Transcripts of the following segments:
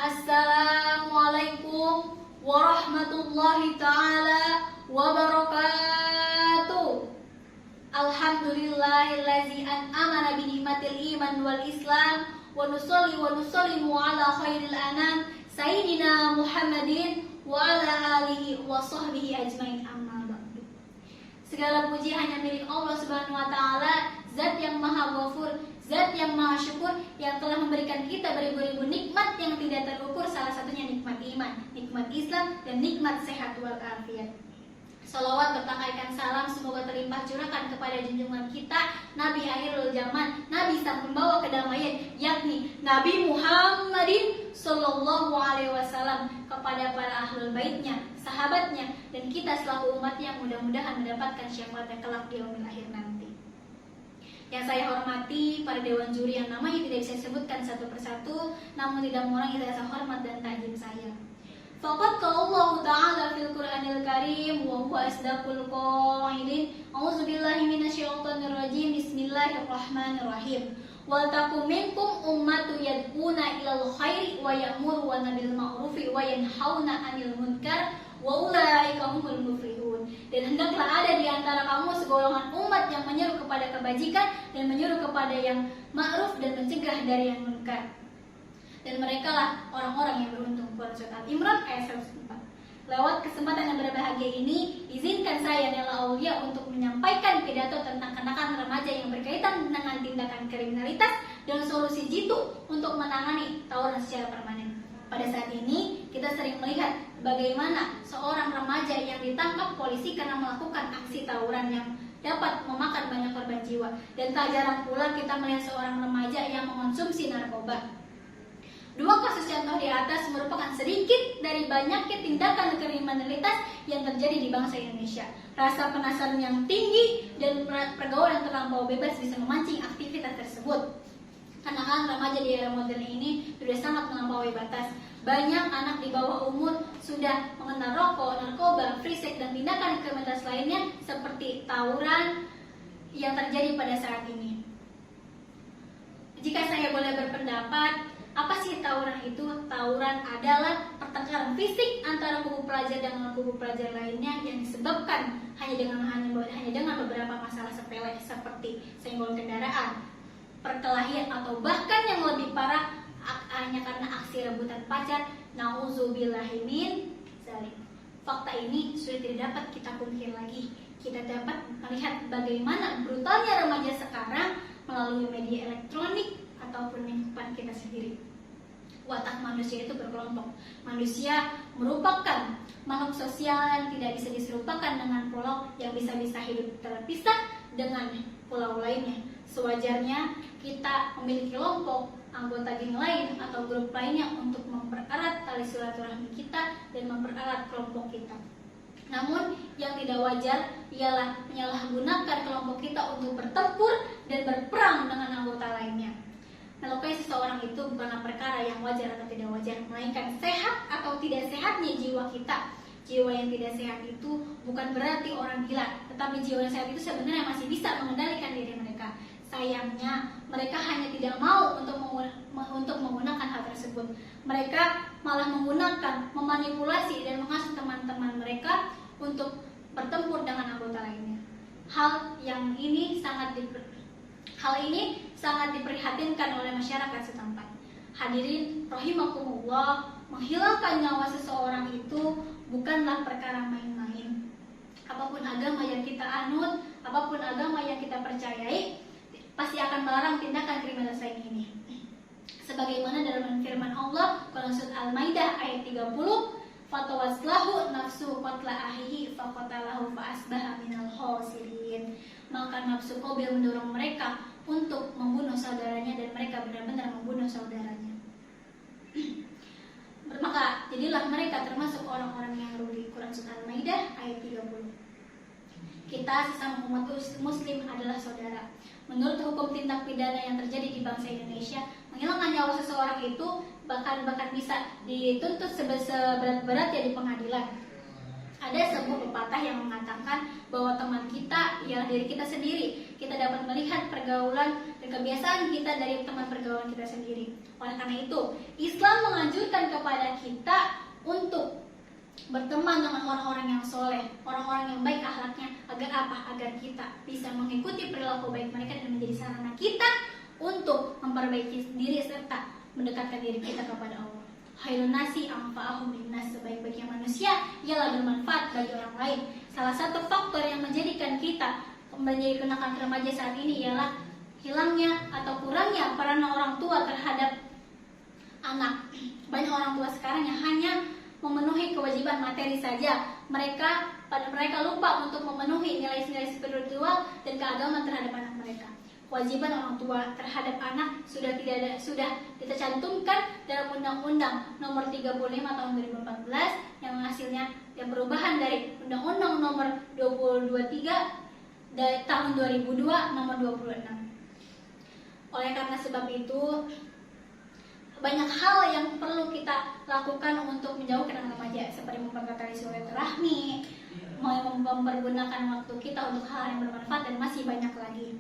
Assalamualaikum warahmatullahi ta'ala wabarakatuh. Alhamdulillahillazi an'amana binikmatil iman wal islam wa nusallimu ala khairil anam sayyidina Muhammadin wa ala alihi wa sahbihi ajmain, amma ba'du. Segala puji hanya milik Allah Subhanahu wa taala, Zat yang Maha Ghafur, Zat yang Maha Syukur, yang telah memberikan kita beribu-ribu nikmat yang tidak terukur, salah satunya nikmat iman, nikmat Islam, dan nikmat sehat wal afiat. Salawat bertangaikan salam semoga terlimpah curahkan kepada junjungan kita, Nabi akhirul zaman, Nabi sang pembawa kedamaian, yakni Nabi Muhammadin Sallallahu Alaihi Wasallam, kepada para ahlul baitnya, sahabatnya, dan kita selaku umatnya mudah-mudahan mendapatkan syafaatnya kelak di yaumil akhir nanti. Yang saya hormati para dewan juri yang namanya tidak bisa disebutkan satu persatu, namun tidak mengurangi rasa hormat dan takjim saya. Faqad qala Allah Ta'ala fil Qur'anil Karim wa huwa asdaqul qailin. A'udzubillahi minasyaitonir rajim. Bismillahirrahmanirrahim. Wal takum minkum ummatun yad'una ilal khairi wa ya'muruna bil ma'rufi wa yanhauna 'anil munkar wa ulaika humul muflihun. Dan hendaklah ada di antara kamu segolongan umat yang menyeru kepada kebajikan dan menyeru kepada yang ma'ruf dan mencegah dari yang munkar. Dan merekalah orang-orang yang beruntung. Surat Al-Imran ayat 104. Lewat kesempatan yang berbahagia ini, izinkan saya Nela Aulia untuk menyampaikan pidato tentang kenakalan remaja yang berkaitan dengan tindakan kriminalitas dan solusi jitu untuk menangani tawuran secara permanen. Pada saat ini, kita sering melihat bagaimana seorang remaja yang ditangkap polisi karena melakukan aksi tawuran yang dapat memakan banyak korban jiwa. Dan tak jarang pula kita melihat seorang remaja yang mengonsumsi narkoba. Dua kasus contoh di atas merupakan sedikit dari banyaknya tindakan kriminalitas yang terjadi di bangsa Indonesia. Rasa penasaran yang tinggi dan pergaulan terlampau bebas bisa memancing aktivitas tersebut. Kenakalan remaja di era modern ini sudah sangat melampaui batas. Banyak anak di bawah umur sudah mengenal rokok, narkoba, free sex, dan tindakan kriminalitas lainnya seperti tawuran yang terjadi pada saat ini. Jika saya boleh berpendapat, apa sih tawuran itu? Tawuran adalah pertengkaran fisik antara kubu pelajar dengan kubu pelajar lainnya yang disebabkan hanya dengan beberapa masalah sepele seperti senggol kendaraan, perkelahian, atau bahkan yang lebih parah hanya karena aksi rebutan pacar. Nauzubillahi min dzalik. Fakta ini sudah tidak dapat kita pungkiri lagi. Kita dapat melihat bagaimana brutalnya remaja sekarang melalui media elektronik ataupun lingkungan kita sendiri. Watak manusia itu berkelompok. Manusia merupakan makhluk sosial yang tidak bisa diserupakan dengan pulau yang bisa-bisa hidup terpisah dengan pulau lainnya. Sewajarnya kita memiliki kelompok, anggota geng lain atau grup lainnya untuk mempererat tali silaturahmi kita dan mempererat kelompok kita. Namun yang tidak wajar ialah menyalahgunakan kelompok kita untuk bertempur dan berperang dengan anggota lainnya. Melukai seseorang itu bukanlah perkara yang wajar atau tidak wajar, melainkan sehat atau tidak sehatnya jiwa kita. Jiwa yang tidak sehat itu bukan berarti orang gila, tetapi jiwa yang sehat itu sebenarnya masih bisa mengendalikan diri mereka. Sayangnya mereka hanya tidak mau untuk menggunakan hal tersebut. Mereka malah menggunakan, memanipulasi dan menghasut teman-teman mereka untuk bertempur dengan anggota lainnya. Hal ini sangat diprihatinkan oleh masyarakat setempat. Hadirin rahimakumullah, menghilangkan nyawa seseorang itu bukanlah perkara main-main. Apapun agama yang kita anut, apapun agama yang kita percayai, pasti akan melarang tindakan kriminal lain ini. Sebagaimana dalam firman Allah dalam surat Al-Maidah ayat 30, "Fatawaslahu nafsu qatla ahihi faqatalahu fa-asbaha minal khasirin." Maka nafsu Qabil mendorong mereka untuk membunuh saudaranya dan mereka benar-benar membunuh saudaranya. Maka jadilah mereka termasuk orang-orang yang rugi. Quran surat Al-Maidah ayat 30. Kita sesama umat muslim adalah saudara. Menurut hukum tindak pidana yang terjadi di bangsa Indonesia, menghilangkan nyawa seseorang itu bahkan bisa dituntut seberat-beratnya di pengadilan. Ada sebuah pepatah yang mengatakan bahwa teman kita ialah diri kita sendiri. Kita dapat melihat pergaulan dan kebiasaan kita dari teman pergaulan kita sendiri. Oleh karena itu, Islam menganjurkan kepada kita untuk berteman dengan orang-orang yang soleh, orang-orang yang baik akhlaknya. Agar apa? Agar kita bisa mengikuti perilaku baik mereka dan menjadi sarana kita untuk memperbaiki diri serta mendekatkan diri kita kepada Allah. Khairun nasi anfa'ahum linnas, sebaik-baiknya manusia ialah bermanfaat bagi orang lain. Salah satu faktor yang menjadikan kita menjadi kenakan remaja saat ini ialah hilangnya atau kurangnya peran orang tua terhadap anak. Banyak orang tua sekarang yang hanya memenuhi kewajiban materi saja. Mereka lupa untuk memenuhi nilai-nilai spiritual dan keagamaan terhadap anak mereka. Kewajiban orang tua terhadap anak sudah dicantumkan dalam Undang-Undang Nomor 35 Tahun 2014 yang hasilnya perubahan dari Undang-Undang Nomor 223 dari Tahun 2002 Nomor 26. Oleh karena sebab itu, banyak hal yang perlu kita lakukan untuk menjauhkan anak remaja, seperti memperingati silaturahmi, mempergunakan waktu kita untuk hal yang bermanfaat, dan masih banyak lagi.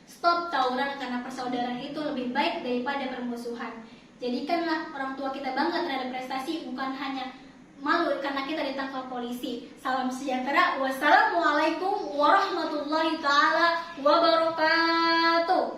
Stop tawuran karena persaudaraan itu lebih baik daripada permusuhan. Jadikanlah orang tua kita bangga terhadap prestasi, bukan hanya malu karena kita ditangkap polisi. Salam sejahtera. Wassalamualaikum warahmatullahi taala wabarakatuh.